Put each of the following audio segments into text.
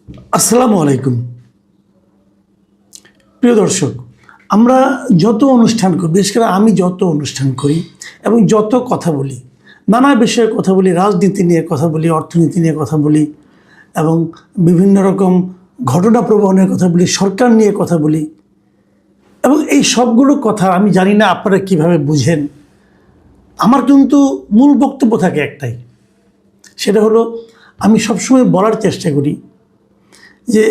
আসসালামু আলাইকুম। প্রিয় দর্শক, আমরা যত অনুষ্ঠান করি, বিশেষ করে আমি যত অনুষ্ঠান করি এবং যত কথা বলি, নানা বিষয়ে কথা বলি, রাজনীতি নিয়ে কথা বলি, অর্থনীতি নিয়ে কথা বলি এবং বিভিন্ন রকম ঘটনা প্রবাহের কথা বলি, সরকার নিয়ে কথা বলি এবং এই সবগুলো কথা আমি জানি না আপনারা কীভাবে বুঝেন। আমার কিন্তু মূল বক্তব্য থাকে একটাই, সেটা হলো আমি সবসময় বলার চেষ্টা করি যে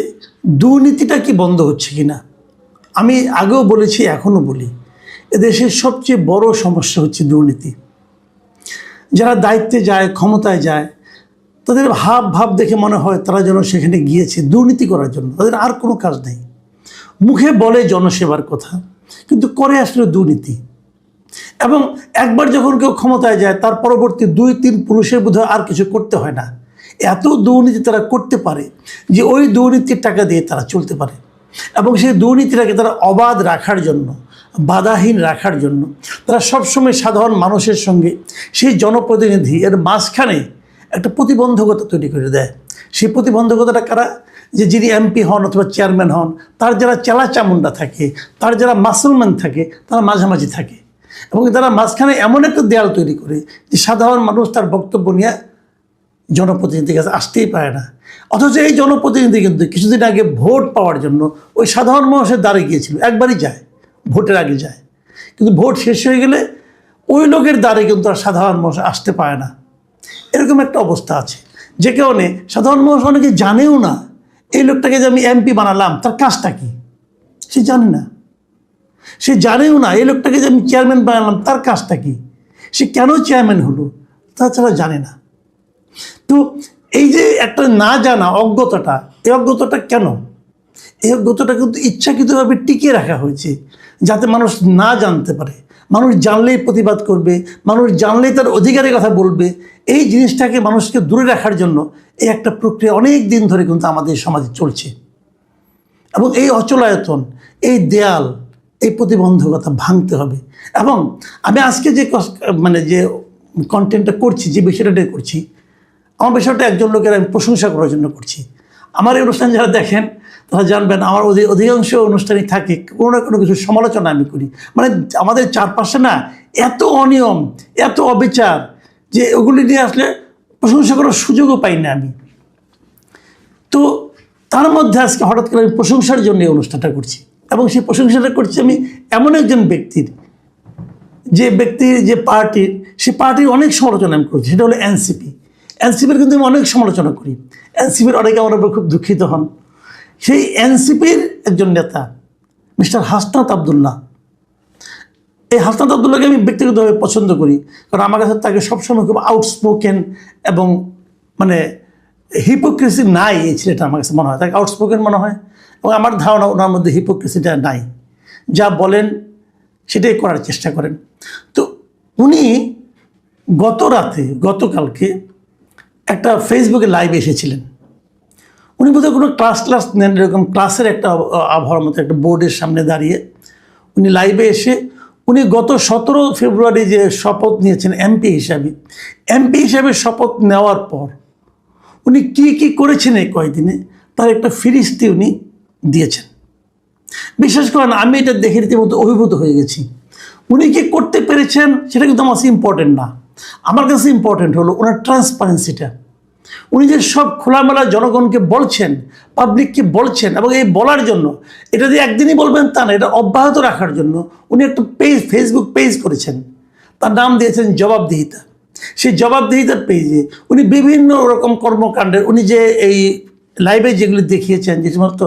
দুর্নীতিটা কি বন্ধ হচ্ছে কি না। আমি আগেও বলেছি, এখনও বলি, এদেশের সবচেয়ে বড় সমস্যা হচ্ছে দুর্নীতি। যারা দায়িত্বে যায়, ক্ষমতায় যায়, তাদের ভাব দেখে মনে হয় তারা যেন সেখানে গিয়েছে দুর্নীতি করার জন্য, তাদের আর কোনো কাজ নেই। মুখে বলে জনসেবার কথা, কিন্তু করে আসলে দুর্নীতি। এবং একবার যখন কেউ ক্ষমতায় যায়, তার পরবর্তী 2-3 পুরুষের বোধহয় আর কিছু করতে হয় না। এত দুর্নীতি তারা করতে পারে যে ওই দুর্নীতির টাকা দিয়ে তারা চলতে পারে। এবং সেই দুর্নীতিটাকে তারা অবাধ রাখার জন্য, বাধাহীন রাখার জন্য তারা সবসময় সাধারণ মানুষের সঙ্গে সেই জনপ্রতিনিধি এর মাঝখানে একটা প্রতিবন্ধকতা তৈরি করে দেয়। সেই প্রতিবন্ধকতাটা কারা? যে যিনি এমপি হন অথবা চেয়ারম্যান হন, তার যারা চেলা চামুন্ডা থাকে, তার যারা মাসলম্যান থাকে, তারা মাঝামাঝি থাকে এবং তারা মাঝখানে এমন একটা দেয়াল তৈরি করে যে সাধারণ মানুষ তার বক্তব্য নিয়ে জনপ্রতিনিধির কাছে আসতেই পারে না। অথচ এই জনপ্রতিনিধি কিন্তু কিছুদিন আগে ভোট পাওয়ার জন্য ওই সাধারণ মানুষের দ্বারে গিয়েছিল, একবারই যায়, ভোটের আগে যায়, কিন্তু ভোট শেষ হয়ে গেলে ওই লোকের দ্বারে কিন্তু আর সাধারণ মানুষ আসতে পারে না। এরকম একটা অবস্থা আছে, যে কারণে সাধারণ মানুষ অনেকে জানেও না এই লোকটাকে যে আমি এমপি বানালাম তার কাজটা কি, সে জানে না। সে জানেও না এই লোকটাকে যে আমি চেয়ারম্যান বানালাম তার কাজটা কি, সে কেন চেয়ারম্যান হলো তাছাড়া জানে না। তো এই যে একটা না জানা অজ্ঞতাটা, এই অজ্ঞতাটা কেন? এই অজ্ঞতাটা কিন্তু ইচ্ছাকৃতভাবে টিকিয়ে রাখা হয়েছে, যাতে মানুষ না জানতে পারে। মানুষ জানলেই প্রতিবাদ করবে, মানুষ জানলেই তার অধিকারের কথা বলবে। এই জিনিসটাকে মানুষকে দূরে রাখার জন্য এই একটা প্রক্রিয়া অনেক দিন ধরে কিন্তু আমাদের সমাজে চলছে। এবং এই অচলায়তন, এই দেয়াল, এই প্রতিবন্ধকতা ভাঙতে হবে। এবং আমি আজকে যে যে কন্টেন্টটা করছি, যে বিষয়টা করছি, আমার বিষয়টা একজন লোকের আমি প্রশংসা করার জন্য করছি। আমার এই অনুষ্ঠান যারা দেখেন তারা জানবেন, আমার অধিকাংশ অনুষ্ঠানই থাকে কোনো না কোনো কিছু সমালোচনা আমি করি। মানে আমাদের চারপাশে না এত অনিয়ম, এত অবিচার, যে ওগুলি নিয়ে আসলে প্রশংসা করার সুযোগও পাই না আমি। তো তার মধ্যে আজকে হঠাৎ করে আমি প্রশংসার জন্য এই অনুষ্ঠানটা করছি। এবং সেই প্রশংসাটা করছি আমি এমন একজন ব্যক্তির, যে ব্যক্তির যে পার্টির, সে পার্টির অনেক সমালোচনা আমি করছি, সেটা হলো এনসিপি। এনসিপির কিন্তু আমি অনেক সমালোচনা করি। এনসিপির অনেকে আমার উপর খুব দুঃখিত হন। সেই এনসিপির একজন নেতা মিস্টার হাসনাত আবদুল্লাহ, এই হাসনাত আবদুল্লাহকে আমি ব্যক্তিগতভাবে পছন্দ করি, কারণ আমার কাছে তাকে সবসময় খুব আউটস্পোকেন এবং মানে হিপোক্রেসি নাই এই ছেলেটা আমার কাছে মনে হয়। তাকে আউটস্পোকেন মনে হয় এবং আমার ধারণা ওনার মধ্যে হিপোক্রেসিটা নাই। যা বলেন সেটাই করার চেষ্টা করেন। তো উনি গতকালকে একটা ফেসবুকে লাইভে এসেছিলেন। উনি বোধহয় কোনো ক্লাস নেন, এরকম ক্লাসের একটা আবহাওয়ার মতো একটা বোর্ডের সামনে দাঁড়িয়ে উনি লাইভে এসে উনি গত 17 ফেব্রুয়ারি যে শপথ নিয়েছেন এমপি হিসাবে শপথ নেওয়ার পর উনি কি করেছেন এই কয়েকদিনে তার একটা ফিরিস্তি উনি দিয়েছেন। বিশ্বাস করেন, আমি এটা দেখে রীতিমতো অভিভূত হয়ে গেছি। উনি কি করতে পেরেছেন সেটা কিন্তু আমার কাছে ইম্পর্টেন্ট না। আমার কাছে ইম্পর্টেন্ট হলো ওনার ট্রান্সপারেন্সিটা। উনি যে সব খোলামেলা জনগণকে বলছেন, পাবলিককে বলছেন, এবং এই বলার জন্য, এটা দিয়ে একদিনই বলবেন তা না, এটা অব্যাহত রাখার জন্য উনি একটা ফেসবুক পেজ করেছেন, তার নাম দিয়েছেন জবাবদিহিতা। সেই জবাবদিহিতার পেজে উনি বিভিন্ন রকম কর্মকাণ্ডের, উনি যে এই লাইভে যেগুলি দেখিয়েছেন, যে সমস্ত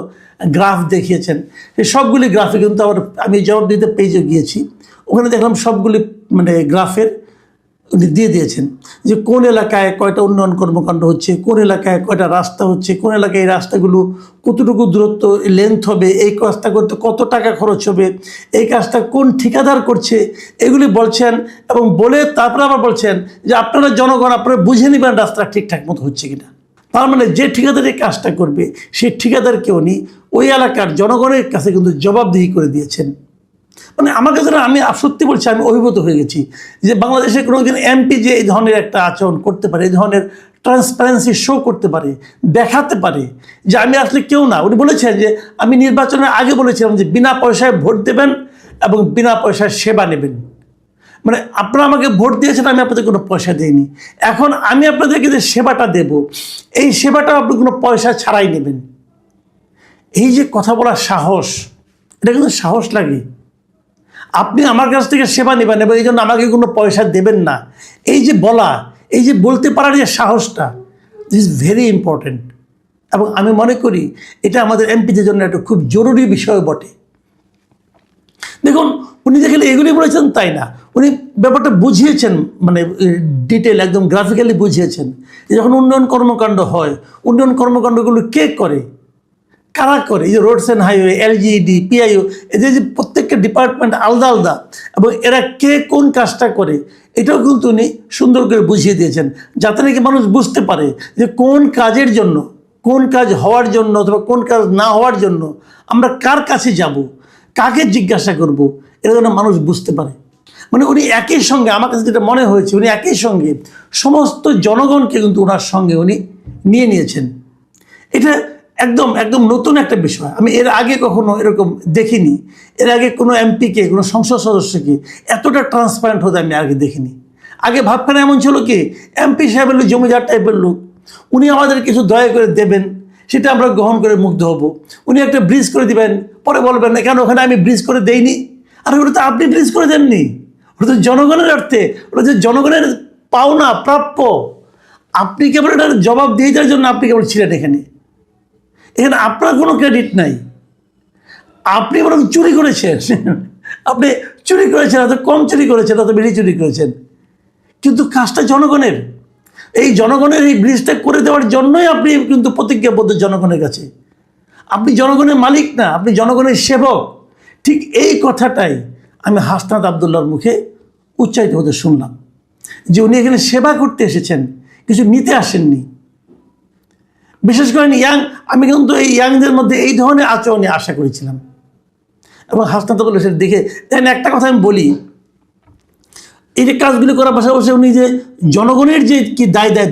গ্রাফ দেখিয়েছেন, সেই সবগুলি গ্রাফে কিন্তু আমি জবাবদিহিতার পেজে গিয়েছি, ওখানে দেখলাম সবগুলি গ্রাফের উনি দিয়ে দিয়েছেন যে কোন এলাকায় কয়টা উন্নয়ন কর্মকাণ্ড হচ্ছে, কোন এলাকায় কয়টা রাস্তা হচ্ছে, কোন এলাকায় এই রাস্তাগুলো কতটুকু দূরত্ব লেন্থ হবে, এই কাজটা করতে কত টাকা খরচ হবে, এই কাজটা কোন ঠিকাদার করছে, এগুলি বলছেন। এবং বলে তারপরে আবার বলছেন যে আপনারা জনগণ আপনারা বুঝে নেবেন রাস্তা ঠিকঠাক মতো হচ্ছে কিনা। তার মানে যে ঠিকাদার এই কাজটা করবে সেই ঠিকাদারকে উনি ওই এলাকার জনগণের কাছে কিন্তু জবাবদিহি করে দিয়েছেন। আমার কাছে আমি সত্যি বলছি, আমি অভিভূত হয়ে গেছি যে বাংলাদেশে কোনোদিন এমপি যে এই ধরনের একটা আচরণ করতে পারে, এই ধরনের ট্রান্সপারেন্সি শো করতে পারে, দেখাতে পারে যে আমি আসলে কেউ না। উনি বলেছেন যে আমি নির্বাচনের আগে বলেছিলাম যে বিনা পয়সায় ভোট দেবেন এবং বিনা পয়সায় সেবা নেবেন। মানে আপনারা আমাকে ভোট দিয়েছেন, আমি আপনাদের কোনো পয়সা দিইনি। এখন আমি আপনাদেরকে যে সেবাটা দেব, এই সেবাটা আপনি কোনো পয়সা ছাড়াই নেবেন। এই যে কথা বলার সাহস, এটা কিন্তু সাহস লাগে। আপনি আমার কাছ থেকে সেবা নেবেন এবং এই জন্য আমাকে কোনো পয়সা দেবেন না, এই যে বলা, এই যে বলতে পারার যে সাহসটা, দিস ইজ ভেরি ইম্পর্ট্যান্ট। এবং আমি মনে করি এটা আমাদের এমপিদের জন্য একটা খুব জরুরি বিষয় বটে। দেখুন, উনি দেখলে এগুলি বলেছেন তাই না, উনি ব্যাপারটা বুঝিয়েছেন, মানে ডিটেল একদম গ্রাফিক্যালি বুঝিয়েছেন। যখন উন্নয়ন কর্মকাণ্ড হয়, উন্নয়ন কর্মকাণ্ডগুলো কে করে, কারা করে? এই যে roads and highway, LGED, PIO, এদের যে প্রত্যেকটা ডিপার্টমেন্ট আলাদা আলাদা এবং এরা কে কোন কাজটা করে, এটাও কিন্তু উনি সুন্দর করে বুঝিয়ে দিয়েছেন, যাতে নাকি মানুষ বুঝতে পারে যে কোন কাজের জন্য, কোন কাজ হওয়ার জন্য অথবা কোন কাজ না হওয়ার জন্য আমরা কার কাছে যাব, কাকে জিজ্ঞাসা করব, এটা যেন মানুষ বুঝতে পারে। মানে উনি একই সঙ্গে, আমার কাছে যেটা মনে হয়েছে, উনি একই সঙ্গে সমস্ত জনগণকে কিন্তু ওনার সঙ্গে উনি নিয়ে নিয়েছেন। এটা একদম একদম নতুন একটা বিষয়। আমি এর আগে কখনো এরকম দেখিনি। এর আগে কোনো এমপিকে, কোনো সংসদ সদস্যকে এতটা ট্রান্সপারেন্ট হতে আমি আগে দেখিনি। আগে ভাবখানা এমন ছিল কি, এমপি সাহেবের লোক জমিদার টাইপের লোক, উনি আমাদের কিছু দয়া করে দেবেন, সেটা আমরা গ্রহণ করে মুগ্ধ হব। উনি একটা ব্রিজ করে দিবেন, পরে বলবেন না কেন ওখানে আমি ব্রিজ করে দেইনি। আর ওটা তো আপনি ব্রিজ করে দেননি, ওটা তো জনগণের অর্থে, ওটা যে জনগণের পাওনা, প্রাপ্য। আপনি কেবল এটার জবাব দিয়ে দেওয়ার জন্য আপনি কেবল ছিলেন এখানে। এখানে আপনার কোনো ক্রেডিট নাই, আপনি বরং চুরি করেছেন। আপনি চুরি করেছেন, এত কম চুরি করেছেন, এত বেশি চুরি করেছেন, কিন্তু কাজটা জনগণের। এই জনগণের এই ব্রিজটা করে দেওয়ার জন্যই আপনি কিন্তু প্রতিজ্ঞাবদ্ধ জনগণের কাছে। আপনি জনগণের মালিক না, আপনি জনগণের সেবক। ঠিক এই কথাটাই আমি হাসনাত আবদুল্লাহর মুখে উচ্চারিত হতে শুনলাম, যে উনি এখানে সেবা করতে এসেছেন, কিছু নিতে আসেননি। বিশেষ করে আমি কিন্তু এই ইয়াংদের মধ্যে এই ধরনের আচরণে আশা করেছিলাম। এবং হাসনাত আবদুল্লাহ সেটা দেখে দেখেন, একটা কথা আমি বলি, এই যে কাজগুলি করার পাশাপাশি উনি যে জনগণের যে কি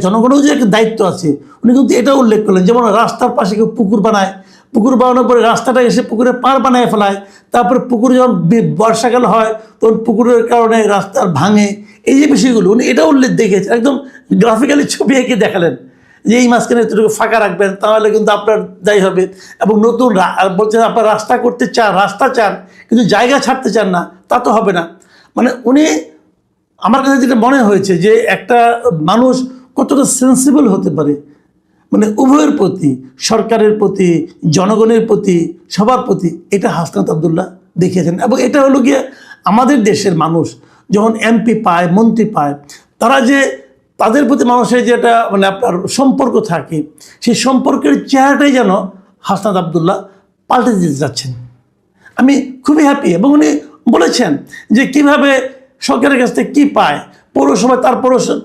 জনগণের যে একটা দায়িত্ব আছে, উনি কিন্তু এটাও উল্লেখ করলেন। যেমন রাস্তার পাশে কেউ পুকুর বানায়, পুকুর বানানোর পরে রাস্তাটা এসে পুকুরে পাড় বানায় ফেলায়, তারপরে পুকুরে যখন বর্ষাকাল হয় তখন পুকুরের কারণে রাস্তার ভাঙে, এই যে বিষয়গুলো উনি এটা উল্লেখ দেখেছেন, একদম গ্রাফিক্যালি ছবি এঁকে দেখালেন যে এই মাঝখানে এতটুকু ফাঁকা রাখবেন, তাহলে কিন্তু আপনার দায়ী হবে। এবং নতুন বলছেন আপনার রাস্তা করতে চান, রাস্তা চান, কিন্তু জায়গা ছাড়তে চান না, তা তো হবে না। মানে উনি, আমার কাছে যেটা মনে হয়েছে যে একটা মানুষ কতটা সেন্সিবল হতে পারে, মানে উভয়ের প্রতি, সরকারের প্রতি, জনগণের প্রতি, সবার প্রতি, এটা হাসনাত আবদুল্লাহ দেখিয়েছেন। এবং এটা হলো গিয়ে আমাদের দেশের মানুষ যখন এমপি পায়, মন্ত্রী পায়, তারা যে তাদের প্রতি মানুষের যেটা মানে আপনার সম্পর্ক থাকে, সেই সম্পর্কের চেহারাটাই যেন হাসনাত আবদুল্লাহ পাল্টে দিতে যাচ্ছেন। আমি খুবই হ্যাপি। এবং উনি বলেছেন যে কিভাবে সরকারের কাছ থেকে কী পায়, পৌরসভায়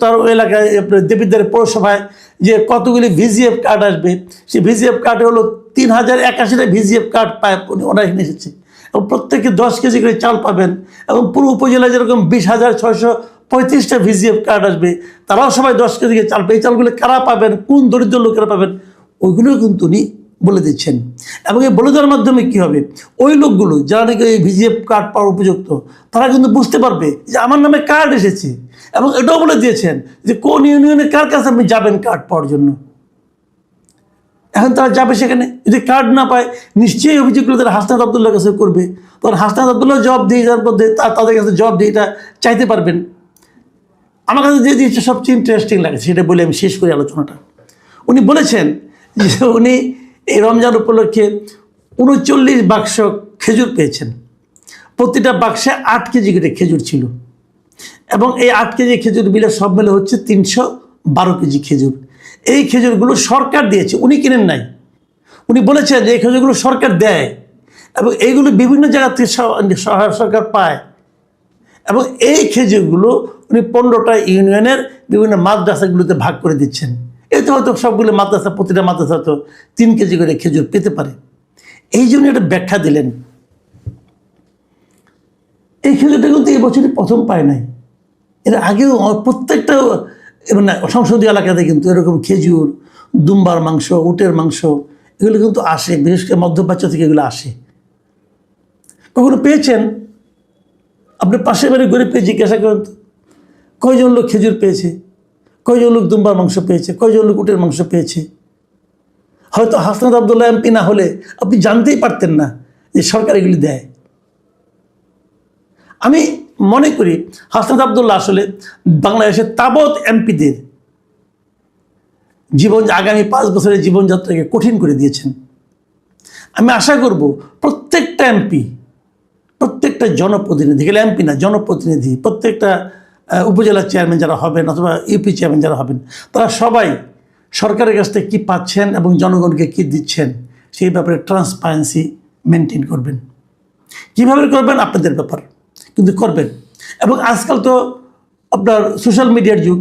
তার এলাকায় দেবিদ্বারের পৌরসভায় যে কতগুলি ভিজিএফ কার্ড আসবে, সেই ভিজিএফ কার্ডে হলো 3081টা ভিজিএফ কার্ড পায়, ওরা এখানে এসেছে। এবং প্রত্যেকে 10 কেজি করে চাল পাবেন। এবং পুরো উপজেলায় যেরকম 20,635টা ভিজিএফ কার্ড আসবে, তারাও সবাই 10 কেজি করে চাল পাবে। এই চালগুলো কারা পাবেন, কোন দরিদ্র লোকেরা পাবেন, ওইগুলোও কিন্তু উনি বলে দিচ্ছেন। এবং এই বলে দেওয়ার মাধ্যমে কী হবে, ওই লোকগুলো যারা নাকি এই ভিজিএফ কার্ড পাওয়ার উপযুক্ত, তারা কিন্তু বুঝতে পারবে যে আমার নামে কার্ড এসেছে। এবং এটাও বলে দিয়েছেন যে কোন ইউনিয়নে কার কাছে আপনি যাবেন কার্ড পাওয়ার জন্য। এখন তারা যাবে সেখানে, যদি কার্ড না পায় নিশ্চয়ই অভিযোগগুলো তারা হাসনাত আবদুল্লাহর কাছে করবে। তখন হাসনাত আবদুল্লাহ জবাব দিয়ে যার মধ্যে তাদের কাছে জবাব দিয়ে এটা চাইতে পারবেন। আমার কাছে যে জিনিসটা সবচেয়ে ইন্টারেস্টিং লাগে সেটা বলে আমি শেষ করি আলোচনাটা। উনি বলেছেন যে উনি এই রমজান উপলক্ষে 39 বাক্স খেজুর পেয়েছেন। প্রতিটা বাক্সে 8 কেজি করে খেজুর ছিল। এবং এই 8 কেজি খেজুর মিলে সব মিলে হচ্ছে 312 কেজি খেজুর। এই খেজুরগুলো সরকার দিয়েছে, উনি কিনেন নাই। উনি বলেছেন যে এই খেজুরগুলো সরকার দেয় এবং এইগুলো বিভিন্ন জায়গা থেকে সরকার পায়। এবং এই খেজুরগুলো উনি 15টা ইউনিয়নের বিভিন্ন মাদ্রাসাগুলোতে ভাগ করে দিচ্ছেন। এতে হয়তো সবগুলো মাদ্রাসা, প্রতিটা মাদ্রাসা তো 3 কেজি করে খেজুর পেতে পারে। এই জন্য একটা ব্যাখ্যা দিলেন। এই খেজুরটা কিন্তু এই বছরই প্রথম পায় নাই, এর আগেও প্রত্যেকটা এবং না, সংসদীয় এলাকাতে কিন্তু এরকম খেজুর, দুম্বার মাংস, উটের মাংস এগুলো কিন্তু আসে, বিশেষ করে মধ্যপ্রাচ্য থেকে এগুলো আসে। কখনো পেয়েছেন? আপনি পাশের বাড়ি গরিব পেয়ে জিজ্ঞাসা করেন তো, কয়জন লোক খেজুর পেয়েছে, কয়জন লোক দুম্বার মাংস পেয়েছে, কয়জন লোক উটের মাংস পেয়েছে? হয়তো হাসনাত আবদুল্লাহ এমপি না হলে আপনি জানতেই পারতেন না যে সরকার এগুলি দেয়। আমি মনে করি হাসনাত আবদুল্লাহ আসলে বাংলাদেশের তাবৎ এমপিদের জীবন, আগামী 5 বছরের জীবনযাত্রাকে কঠিন করে দিয়েছেন। আমি আশা করব প্রত্যেকটা এমপি, প্রত্যেকটা জনপ্রতিনিধি, গেলে এমপি না জনপ্রতিনিধি, প্রত্যেকটা উপজেলা চেয়ারম্যান যারা হবেন অথবা ইউপি চেয়ারম্যান যারা হবেন, তারা সবাই সরকারের কাছ থেকে কী পাচ্ছেন এবং জনগণকে কী দিচ্ছেন সেই ব্যাপারে ট্রান্সপারেন্সি মেনটেন করবেন। কীভাবে করবেন আপনাদের ব্যাপার, কিন্তু করবেন। এবং আজকাল তো আপনার সোশ্যাল মিডিয়ার যুগ,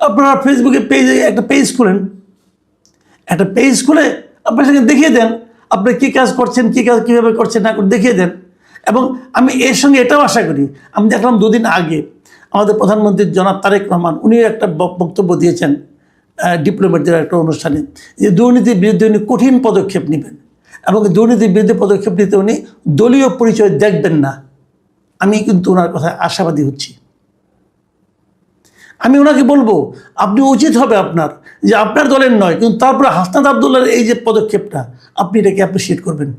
আপনারা ফেসবুকে পেজে একটা পেজ খুলেন, একটা পেজ খুলে আপনার সঙ্গে দেখিয়ে দেন আপনি কী কাজ করছেন, কী কাজ কীভাবে করছেন না করে দেখিয়ে দেন। এবং আমি এর সঙ্গে এটাও আশা করি, আমি দেখলাম 2 দিন আগে আমাদের প্রধানমন্ত্রী জনাব তারেক রহমান উনি একটা বক্তব্য দিয়েছেন ডিপ্লোমেটদের একটা অনুষ্ঠানে, যে দুর্নীতির বিরুদ্ধে উনি কঠিন পদক্ষেপ নেবেন এবং দুর্নীতির বিরুদ্ধে পদক্ষেপ নিতে উনি দলীয় পরিচয় দেখবেন না। আমি কিন্তু ওনার কথায় আশাবাদী হচ্ছি। আমি ওনাকে বলবো, আপনি উচিত হবে আপনার যে আপনার দলের নয়, কিন্তু তারপরে হাসনাত আবদুল্লাহর এই যে পদক্ষেপটা আপনি এটাকে অ্যাপ্রিসিয়েট করবেন।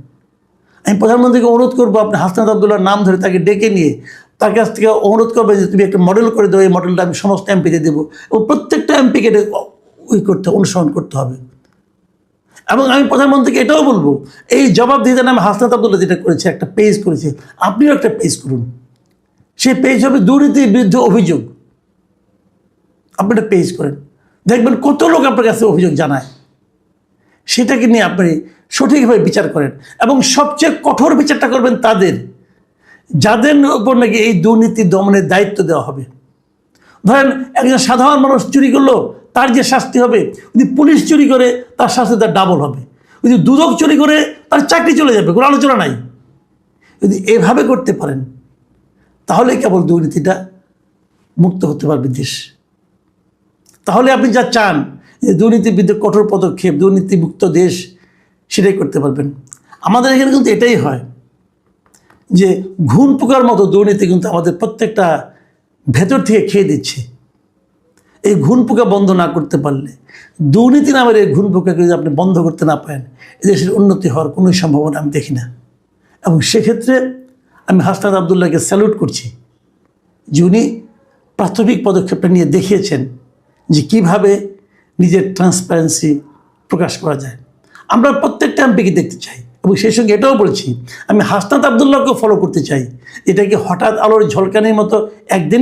আমি প্রধানমন্ত্রীকে অনুরোধ করবো, আপনি হাসনাত আবদুল্লাহর নাম ধরে তাকে ডেকে নিয়ে তার কাছ থেকে অনুরোধ করবেন যে তুমি একটা মডেল করে দেবো, এই মডেলটা আমি সমস্ত এমপিতে দেবো এবং প্রত্যেকটা এমপিকে অনুসরণ করতে হবে। এবং আমি প্রধানমন্ত্রীকে এটাও বলবো, এই জবাবদিহিতার নামে হাসনাত আবদুল্লাহ যেটা করেছে, একটা পেজ করেছে, আপনিও একটা পেজ করুন। সেই পেজ হবে দুর্নীতির বিরুদ্ধে অভিযোগ। আপনি একটা পেজ করেন, দেখবেন কত লোক আপনার কাছে অভিযোগ জানায়, সেটাকে নিয়ে আপনি সঠিকভাবে বিচার করেন এবং সবচেয়ে কঠোর বিচারটা করবেন তাদের, যাদের উপর নাকি এই দুর্নীতি দমনের দায়িত্ব দেওয়া হবে। ধরেন একজন সাধারণ মানুষ চুরি করলো, তার যে শাস্তি হবে, যদি পুলিশ চুরি করে তার শাস্তি তার ডাবল হবে, যদি দুদক চুরি করে তার চাকরি চলে যাবে, কোনো আলোচনা নাই। যদি এভাবে করতে পারেন তাহলে কেবল দুর্নীতিটা মুক্ত হতে পারবে দেশ। তাহলে আপনি যা চান যে দুর্নীতির বিরুদ্ধে কঠোর পদক্ষেপ, দুর্নীতিমুক্ত দেশ, সেটাই করতে পারবেন। আমাদের এখানে কিন্তু এটাই হয় যে ঘুণ পোকার মতো দুর্নীতি কিন্তু আমাদের প্রত্যেকটা ভেতর থেকে খেয়ে দিচ্ছে। এই ঘুণ পোকা বন্ধ না করতে পারলে, দুর্নীতি নামের এই ঘুণ পোকাকে যদি আপনি বন্ধ করতে না পারেন, এদেশের উন্নতি হওয়ার কোনো সম্ভাবনা আমি দেখি না। এবং সেক্ষেত্রে আমি হাসনাত আবদুল্লাহকে স্যালুট করছি যে উনি প্রাথমিক পদক্ষেপটা নিয়ে দেখিয়েছেন যে কিভাবে নিজের ট্রান্সপারেন্সি প্রকাশ করা যায়। আমরা প্রত্যেকটা এমপিকে দেখতে চাই এবং সেই সঙ্গে এটাও বলছি, আমি হাসনাত আবদুল্লাহকেও ফলো করতে চাই। এটা কি হঠাৎ আলোর ঝলকানির মতো একদিন